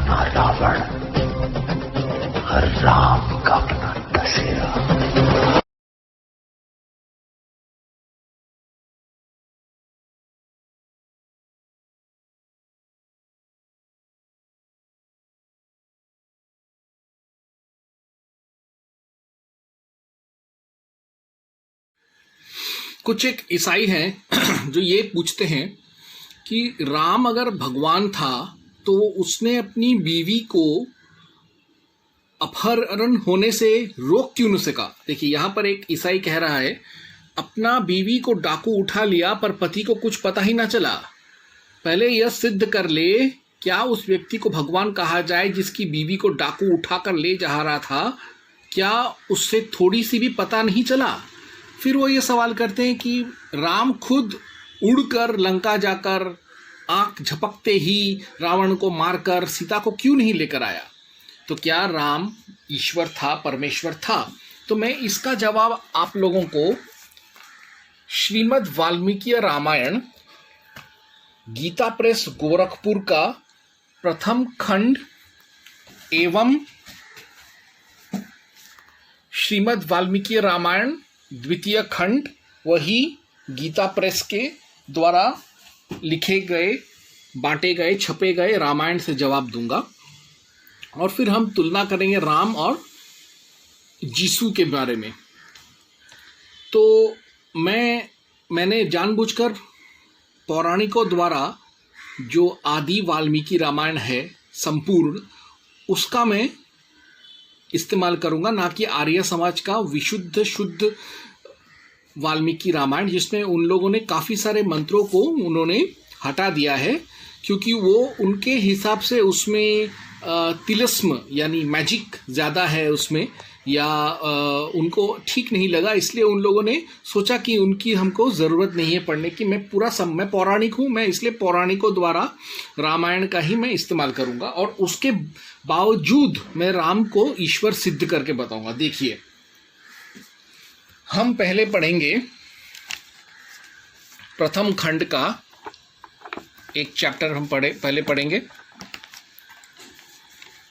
अपना रावण और राम का अपना दशहरा। कुछ एक ईसाई हैं जो ये पूछते हैं कि राम अगर भगवान था तो उसने अपनी बीवी को अपहरण होने से रोक क्यों न सका। देखिए यहाँ पर एक ईसाई कह रहा है अपना बीवी को डाकू उठा लिया पर पति को कुछ पता ही ना चला। पहले यह सिद्ध कर ले क्या उस व्यक्ति को भगवान कहा जाए जिसकी बीवी को डाकू उठाकर ले जा रहा था, क्या उससे थोड़ी सी भी पता नहीं चला। फिर वो ये सवाल करते हैं कि राम खुद उड़कर लंका जाकर आंख झपकते ही रावण को मारकर सीता को क्यों नहीं लेकर आया। तो क्या राम ईश्वर था, परमेश्वर था। तो मैं इसका जवाब आप लोगों को श्रीमद् वाल्मीकि रामायण गीता प्रेस गोरखपुर का प्रथम खंड एवं श्रीमद् वाल्मीकि रामायण द्वितीय खंड वही गीता प्रेस के द्वारा लिखे गए, बांटे गए, छपे गए रामायण से जवाब दूंगा और फिर हम तुलना करेंगे राम और जीसू के बारे में। तो मैंने जानबूझकर पौराणिकों द्वारा जो आदि वाल्मीकि रामायण है संपूर्ण, उसका मैं इस्तेमाल करूंगा, ना कि आर्य समाज का विशुद्ध शुद्ध वाल्मीकि रामायण, जिसमें उन लोगों ने काफ़ी सारे मंत्रों को उन्होंने हटा दिया है क्योंकि वो उनके हिसाब से उसमें तिलस्म यानी मैजिक ज़्यादा है उसमें, या उनको ठीक नहीं लगा, इसलिए उन लोगों ने सोचा कि उनकी हमको ज़रूरत नहीं है पढ़ने की। मैं पौराणिक हूँ, मैं इसलिए पौराणिकों द्वारा रामायण का ही मैं इस्तेमाल करूँगा और उसके बावजूद मैं राम को ईश्वर सिद्ध करके बताऊँगा। देखिए हम पहले पढ़ेंगे प्रथम खंड का एक चैप्टर हम पहले पढ़ेंगे।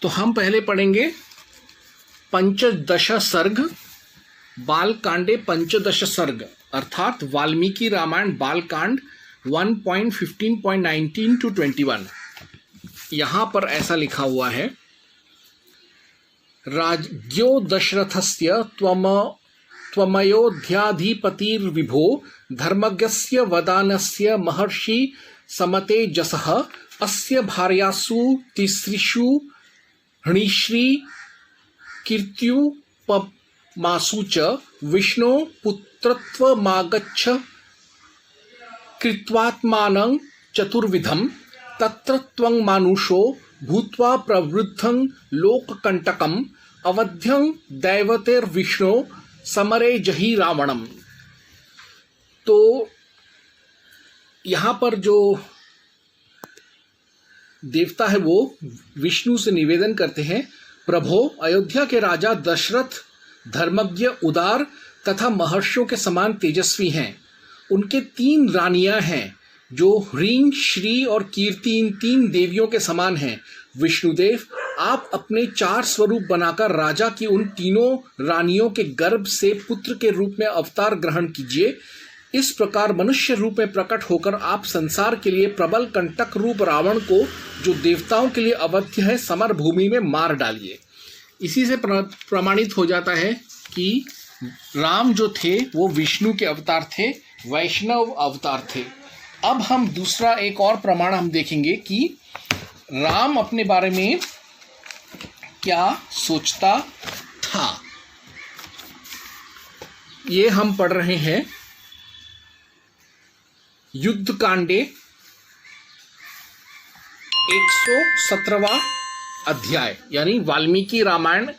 तो हम पहले पढ़ेंगे पंचदश सर्ग, बालकांडे पंचदश सर्ग, अर्थात वाल्मीकि रामायण बालकांड 1.15.19 to 21। यहाँ पर ऐसा लिखा हुआ है, राज्यो दशरथस्य त्वमयोध्याधिपतिर्विभो धर्मज्ञस्य वदानस्य महर्षि समते जसः अस्य भार्यासु तिसृषु हृणीश्री कीर्त्युपमासु च विष्णो पुत्रत्वमागच्छ कृत्वात्मानं चतुर्विधं तत्र त्वं मानुषो भूत्वा प्रवृद्धं लोककंटकम् अवध्यं दैवतेर्विष्णो समरे जहि रावणम। तो यहाँ पर जो देवता है वो विष्णु से निवेदन करते हैं, प्रभो अयोध्या के राजा दशरथ धर्मज्ञ, उदार तथा महर्षियों के समान तेजस्वी हैं। उनके 3 रानियां हैं जो ह्रीं, श्री और कीर्ति इन 3 देवियों के समान हैं। विष्णुदेव, आप अपने 4 स्वरूप बनाकर राजा की उन तीनों रानियों के गर्भ से पुत्र के रूप में अवतार ग्रहण कीजिए। इस प्रकार मनुष्य रूप में प्रकट होकर आप संसार के लिए प्रबल कंटक रूप रावण को, जो देवताओं के लिए अवध्य है, समर भूमि में मार डालिए। इसी से प्रमाणित हो जाता है कि राम जो थे वो विष्णु के अवतार थे, वैष्णव अवतार थे। अब हम दूसरा एक और प्रमाण हम देखेंगे कि राम अपने बारे में क्या सोचता था। ये हम पढ़ रहे हैं युद्ध कांडे 117वां अध्याय, यानी वाल्मीकि रामायण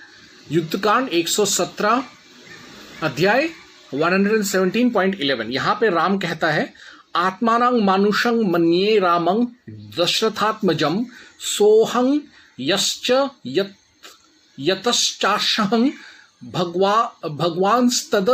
युद्ध कांड 117 अध्याय 117.11। यहाँ पे राम कहता है, आत्मानं मानुषं मन्ये रामं दशरथात्मजं सोहं यश्च यतश्चाशहं भगवांस्तद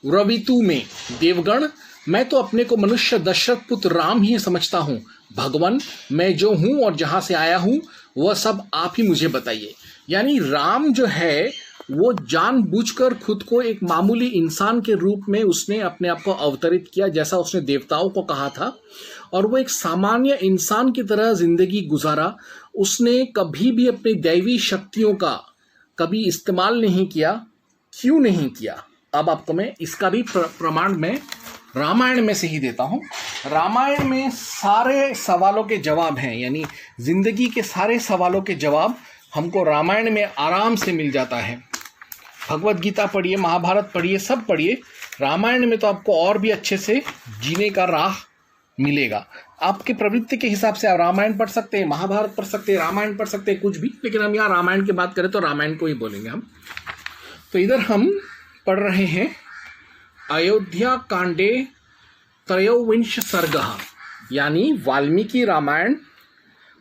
रवितु में। देवगण, मैं तो अपने को मनुष्य दशरथ पुत्र राम ही समझता हूँ। भगवान, मैं जो हूँ और जहाँ से आया हूँ वह सब आप ही मुझे बताइए। यानी राम जो है वो जानबूझकर खुद को एक मामूली इंसान के रूप में उसने अपने आप को अवतरित किया, जैसा उसने देवताओं को कहा था, और वो एक सामान्य इंसान की तरह जिंदगी गुजारा। उसने कभी भी अपनी दैवी शक्तियों का कभी इस्तेमाल नहीं किया। क्यों नहीं किया? अब आपको मैं इसका भी प्रमाण मैं रामायण में से ही देता हूँ। रामायण में सारे सवालों के जवाब हैं, यानी जिंदगी के सारे सवालों के जवाब हमको रामायण में आराम से मिल जाता है। भगवत गीता पढ़िए, महाभारत पढ़िए, सब पढ़िए, रामायण में तो आपको और भी अच्छे से जीने का राह मिलेगा। आपके प्रवृत्ति के हिसाब से आप रामायण पढ़ सकते हैं, महाभारत पढ़ सकते हैं, रामायण पढ़ सकते हैं, कुछ भी, लेकिन हम यहाँ रामायण की बात करें तो रामायण को ही बोलेंगे हम। तो इधर हम पढ़ रहे हैं अयोध्या कांडे त्रयोविंश सर्गः, यानी वाल्मीकि रामायण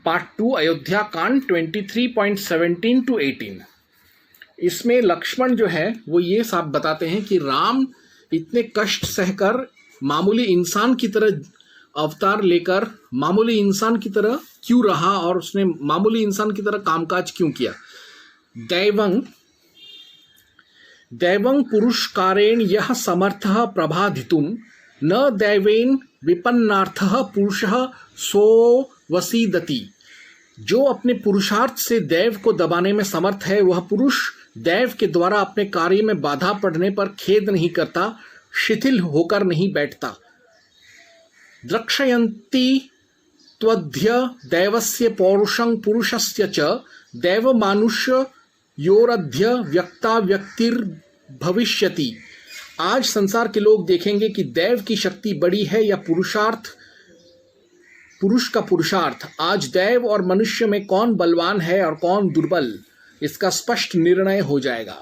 पार्ट 2 अयोध्या कांड 23.17 to 18। इसमें लक्ष्मण जो है वो ये साफ बताते हैं कि राम इतने कष्ट सहकर मामूली इंसान की तरह अवतार लेकर मामूली इंसान की तरह क्यों रहा और उसने मामूली इंसान की तरह कामकाज क्यों किया। दैवं पुरुषकारेण यह समर्थः प्रबाधितुं न दैवेन विपन्नार्थः पुरुषः सो वसीदति। जो अपने पुरुषार्थ से दैव को दबाने में समर्थ है वह पुरुष दैव के द्वारा अपने कार्य में बाधा पड़ने पर खेद नहीं करता, शिथिल होकर नहीं बैठता। द्रक्षयन्ति त्वद्य दैवस्य पौरुषं पुरुषस्य च दैवमानुष्य योरध्य व्यक्ता व्यक्तिर्भविष्यति। आज संसार के लोग देखेंगे कि दैव की शक्ति बड़ी है या पुरुष का पुरुषार्थ। आज दैव और मनुष्य में कौन बलवान है और कौन दुर्बल, इसका स्पष्ट निर्णय हो जाएगा।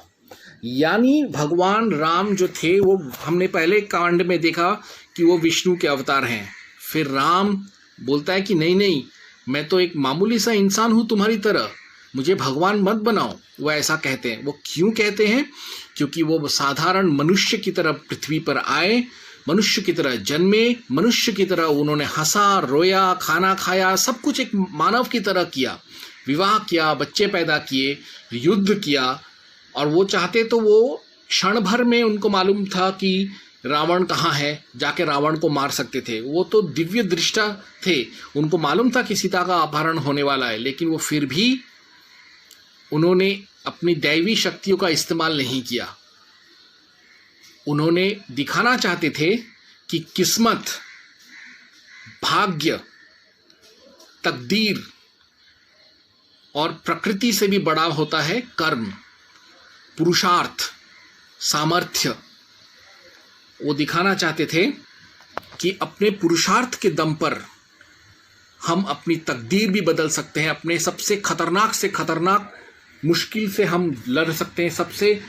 यानी भगवान राम जो थे वो हमने पहले कांड में देखा कि वो विष्णु के अवतार हैं। फिर राम बोलता है कि नहीं नहीं, मैं तो एक मामूली सा इंसान हूँ तुम्हारी तरह, मुझे भगवान मत बनाओ। वो ऐसा कहते हैं। वो क्यों कहते हैं? क्योंकि वो साधारण मनुष्य की तरह पृथ्वी पर आए, मनुष्य की तरह जन्मे, मनुष्य की तरह उन्होंने हंसा, रोया, खाना खाया, सब कुछ एक मानव की तरह किया, विवाह किया, बच्चे पैदा किए, युद्ध किया। और वो चाहते तो वो क्षण भर में उनको मालूम था कि रावण कहाँ है, जाके रावण को मार सकते थे। वो तो दिव्य दृष्टा थे, उनको मालूम था कि सीता का अपहरण होने वाला है, लेकिन वो फिर भी उन्होंने अपनी दैवी शक्तियों का इस्तेमाल नहीं किया। उन्होंने दिखाना चाहते थे कि किस्मत, भाग्य, तकदीर और प्रकृति से भी बड़ा होता है कर्म, पुरुषार्थ, सामर्थ्य। वो दिखाना चाहते थे कि अपने पुरुषार्थ के दम पर हम अपनी तकदीर भी बदल सकते हैं, अपने सबसे खतरनाक से खतरनाक मुश्किल से हम लड़ सकते हैं, सबसे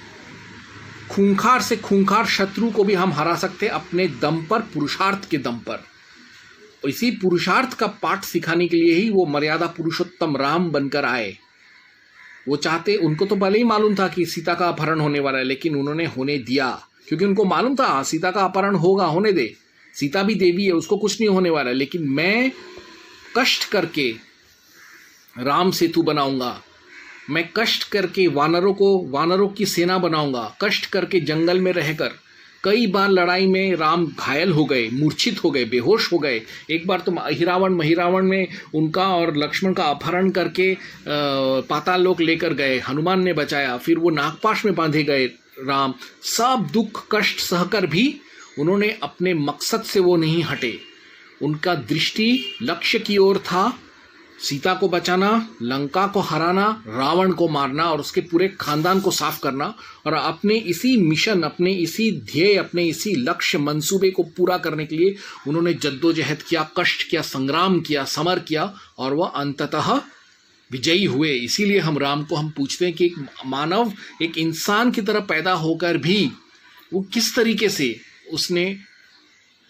खूंखार से खूंखार शत्रु को भी हम हरा सकते हैं अपने दम पर, पुरुषार्थ के दम पर। इसी पुरुषार्थ का पाठ सिखाने के लिए ही वो मर्यादा पुरुषोत्तम राम बनकर आए। वो चाहते, उनको तो पहले ही मालूम था कि सीता का अपहरण होने वाला है, लेकिन उन्होंने होने दिया, क्योंकि उनको मालूम था सीता का अपहरण होगा, होने दे, सीता भी देवी है, उसको कुछ नहीं होने वाला है, लेकिन मैं कष्ट करके राम सेतु बनाऊंगा, मैं कष्ट करके वानरों की सेना बनाऊंगा, कष्ट करके जंगल में रहकर। कई बार लड़ाई में राम घायल हो गए, मूर्छित हो गए, बेहोश हो गए। एक बार तो महिरावण में उनका और लक्ष्मण का अपहरण करके पाताल लोक लेकर गए, हनुमान ने बचाया। फिर वो नागपाश में बांधे गए राम। सब दुख कष्ट सहकर भी उन्होंने अपने मकसद से वो नहीं हटे। उनका दृष्टि लक्ष्य की ओर था, सीता को बचाना, लंका को हराना, रावण को मारना और उसके पूरे खानदान को साफ करना। और अपने इसी मिशन, अपने इसी ध्येय, अपने इसी लक्ष्य मंसूबे को पूरा करने के लिए उन्होंने जद्दोजहद किया, कष्ट किया, संग्राम किया, समर किया और वह अंततः विजयी हुए। इसीलिए हम राम को हम पूछते हैं कि एक मानव, एक इंसान की तरह पैदा होकर भी वो किस तरीके से उसने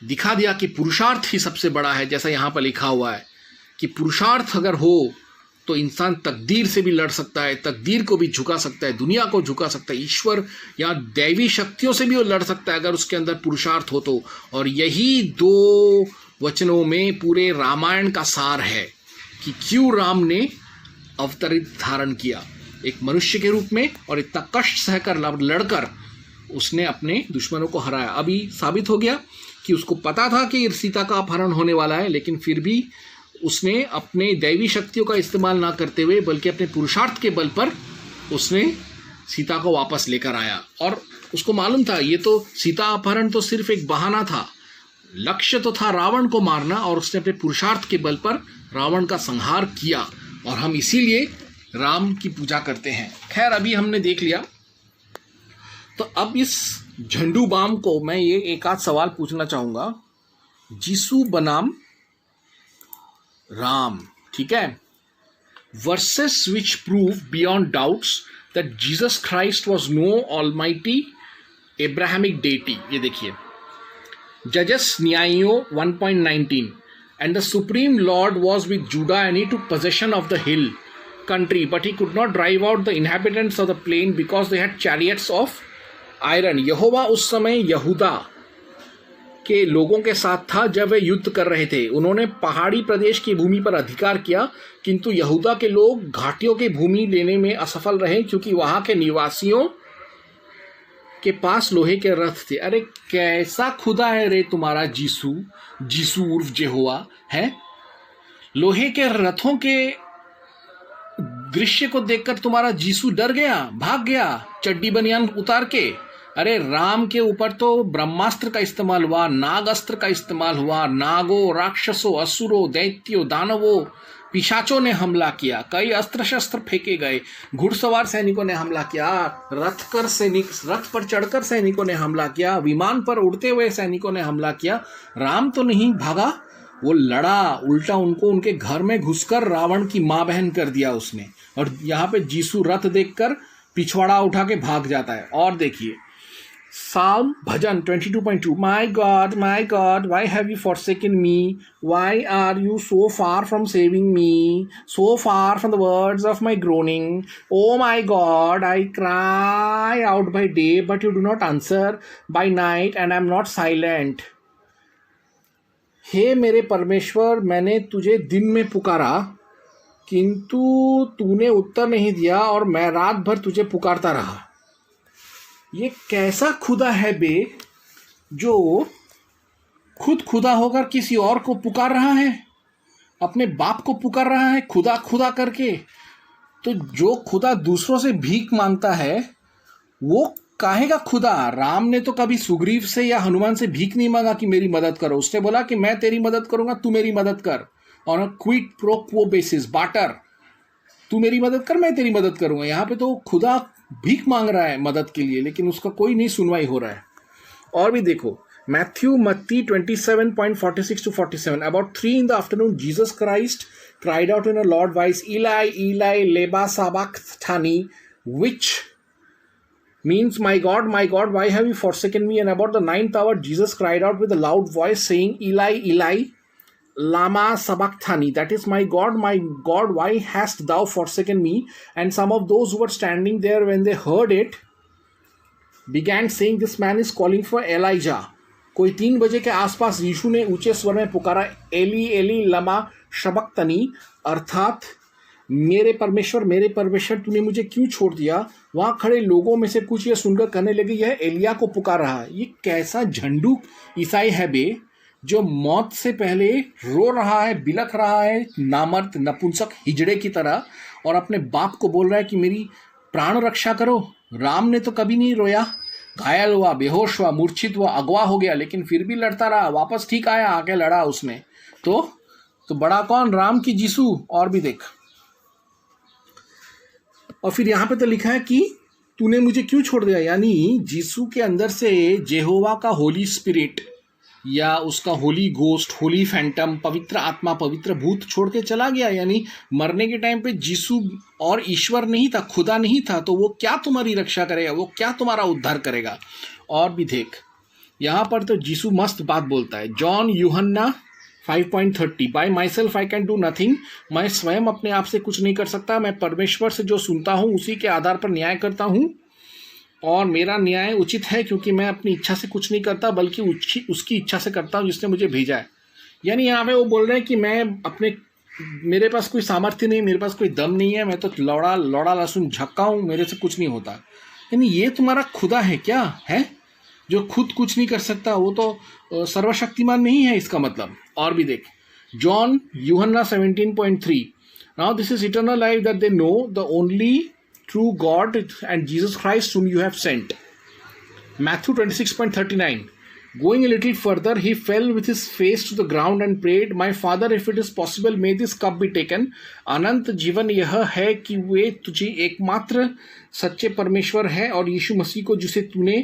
दिखा दिया कि पुरुषार्थ ही सबसे बड़ा है। जैसा यहाँ पर लिखा हुआ है कि पुरुषार्थ अगर हो तो इंसान तकदीर से भी लड़ सकता है, तकदीर को भी झुका सकता है, दुनिया को झुका सकता है, ईश्वर या दैवी शक्तियों से भी वो लड़ सकता है अगर उसके अंदर पुरुषार्थ हो तो। और यही 2 वचनों में पूरे रामायण का सार है कि क्यों राम ने अवतरित धारण किया एक मनुष्य के रूप में, और इतना कष्ट सहकर लड़कर उसने अपने दुश्मनों को हराया। अभी साबित हो गया कि उसको पता था कि सीता का अपहरण होने वाला है, लेकिन फिर भी उसने अपने दैवी शक्तियों का इस्तेमाल ना करते हुए बल्कि अपने पुरुषार्थ के बल पर उसने सीता को वापस लेकर आया। और उसको मालूम था ये तो सीता अपहरण तो सिर्फ एक बहाना था, लक्ष्य तो था रावण को मारना, और उसने अपने पुरुषार्थ के बल पर रावण का संहार किया, और हम इसीलिए राम की पूजा करते हैं। खैर अभी हमने देख लिया, तो अब इस झंडू बाम को मैं ये एक आध सवाल पूछना चाहूंगा। जीसू बनाम राम, ठीक है, versus which prove beyond doubts that Jesus Christ was no almighty Abrahamic deity. ये देखिए, जजेस न्यायो 1.19, and the supreme lord was with Judah and he took possession of the hill country, but he could not drive out the inhabitants of the plain because they had chariots of iron. यहोवा उस समय यहूदा के लोगों के साथ था जब वे युद्ध कर रहे थे। उन्होंने पहाड़ी प्रदेश की भूमि पर अधिकार किया, किंतु यहूदा के लोग घाटियों की भूमि लेने में असफल रहे क्योंकि वहां के निवासियों के पास लोहे के रथ थे। अरे कैसा खुदा है रे तुम्हारा जीसू, जीसू उर्फ जेहोवा है। लोहे के रथों के दृश्य को देखकर तुम्हारा जीसू डर गया, भाग गया चड्डी बनियान उतार के। अरे राम के ऊपर तो ब्रह्मास्त्र का इस्तेमाल हुआ, नागास्त्र का इस्तेमाल हुआ, नागों, राक्षसों, असुरों, दैत्यों, दानवों, पिशाचों ने हमला किया, कई अस्त्र शस्त्र फेंके गए, घुड़सवार सैनिकों ने हमला किया, रथ पर चढ़कर सैनिकों ने हमला किया, विमान पर उड़ते हुए सैनिकों ने हमला किया। राम तो नहीं भागा, वो लड़ा, उल्टा उनको उनके घर में घुसकर रावण की मां बहन कर दिया उसने। और यहाँ पे जीसू रथ देखकर पिछवाड़ा उठा के भाग जाता है। और देखिए Psalm Bhajan 22.2, My God, why have you forsaken me? Why are you so far from saving me? So far from the words of my groaning? Oh my God, I cry out by day, but you do not answer, by night, and I am not silent. हे मेरे परमेश्वर, मैंने तुझे दिन में पुकारा, किंतु तूने उत्तर नहीं दिया, और मैं रात भर तुझे पुकारता रहा। ये कैसा खुदा है बे, जो खुद खुदा होकर किसी और को पुकार रहा है, अपने बाप को पुकार रहा है खुदा खुदा करके। तो जो खुदा दूसरों से भीख मांगता है वो काहे का खुदा? राम ने तो कभी सुग्रीव से या हनुमान से भीख नहीं मांगा कि मेरी मदद करो। उसने बोला कि मैं तेरी मदद करूंगा, तू मेरी मदद कर, on a quid pro quo basis, barter. तू मेरी मदद कर, मैं तेरी मदद करूंगा। यहाँ पे तो खुदा भीख मांग रहा है मदद के लिए, लेकिन उसका कोई नहीं सुनवाई हो रहा है। और भी देखो, Matthew 27.46-47, about 3 in the afternoon, Jesus Christ cried out in a loud voice, Eli, Eli, lema sabachthani, which means, my God, why have you forsaken me? And about the 9th hour, Jesus cried out with a loud voice, saying, Eli, Eli, lama sabachthani, that is, my God, why hast thou forsaken me? And some of those who were standing there, when they heard it, began saying, this man is calling for Elijah. कोई 3 बजे के आसपास यीशु ने ऊंचे स्वर में पुकारा, Eli Eli लमा शबक्तनी, अर्थात मेरे परमेश्वर तूने मुझे क्यों छोड़ दिया। वहां खड़े लोगों में से कुछ ये सुनकर कहने लगे, यह एलिया को पुकार रहा है। ये कैसा झंडू ईसाई है बे, जो मौत से पहले रो रहा है, बिलख रहा है, नामर्द नपुंसक हिजड़े की तरह, और अपने बाप को बोल रहा है कि मेरी प्राण रक्षा करो। राम ने तो कभी नहीं रोया, घायल हुआ, बेहोश हुआ, मूर्छित हुआ, अगवा हो गया, लेकिन फिर भी लड़ता रहा, वापस ठीक आया, आके लड़ा उसने। तो बड़ा कौन? राम की जीसू। और भी देख, और फिर यहां पे तो लिखा है कि तूने मुझे क्यों छोड़ दिया, यानी जीसू के अंदर से जेहोवा का होली स्पिरिट या उसका होली गोस्ट, होली फैंटम, पवित्र आत्मा, पवित्र भूत छोड़ के चला गया। यानी मरने के टाइम पे जीसू और ईश्वर नहीं था, खुदा नहीं था, तो वो क्या तुम्हारी रक्षा करेगा, वो क्या तुम्हारा उद्धार करेगा। और भी देख, यहाँ पर तो जीसू मस्त बात बोलता है। जॉन यूहन्ना 5.30, bye my self I can do nothing, मैं स्वयं अपने आप से कुछ नहीं कर सकता, मैं परमेश्वर से जो सुनता हूँ उसी के आधार पर न्याय करता हूँ, और मेरा न्याय उचित है क्योंकि मैं अपनी इच्छा से कुछ नहीं करता बल्कि उसकी इच्छा से करता हूँ जिसने मुझे भेजा है। यानी यहाँ पे वो बोल रहे हैं कि मैं अपने मेरे पास कोई सामर्थ्य नहीं, मेरे पास कोई दम नहीं है, मैं तो लौड़ा लौड़ा लहसुन झक्का हूँ, मेरे से कुछ नहीं होता। यानी ये तुम्हारा खुदा है क्या है, जो खुद कुछ नहीं कर सकता? वो तो सर्वशक्तिमान नहीं है इसका मतलब। और भी देख, जॉन यूहन्ना 17:3, now this is eternal life that they know the only true God and Jesus Christ whom you have sent. Matthew 26:39, going a little further, he fell with his face to the ground and prayed, My Father, if it is possible, may this cup be taken. अनंत जीवन यह है कि वे तुझे एकमात्र सच्चे परमेश्वर है और यीशु मसीह को जिसे तूने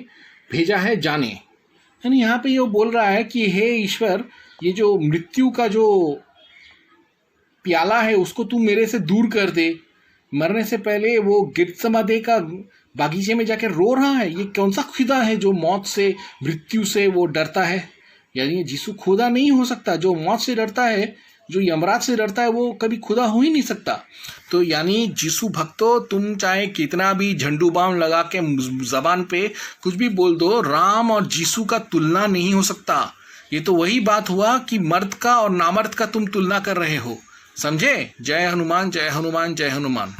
भेजा है जाने। यानी यहाँ पे ये बोल रहा है कि हे ईश्वर, ये जो मृत्यु का जो प्याला है उसको तू मेरे से दूर कर दे। मरने से पहले वो गित्समदे का बागीचे में जाकर रो रहा है। ये कौन सा खुदा है जो मौत से, मृत्यु से वो डरता है? यानी यीशु खुदा नहीं हो सकता। जो मौत से डरता है, जो यमराज से डरता है, वो कभी खुदा हो ही नहीं सकता। तो यानी यीशु भक्तों, तुम चाहे कितना भी झंडू बाम लगा के जबान पे कुछ भी बोल दो, राम और यीशु का तुलना नहीं हो सकता। ये तो वही बात हुआ कि मर्द का और नामर्द का तुम तुलना कर रहे हो। समझे? जय हनुमान, जय हनुमान, जय हनुमान।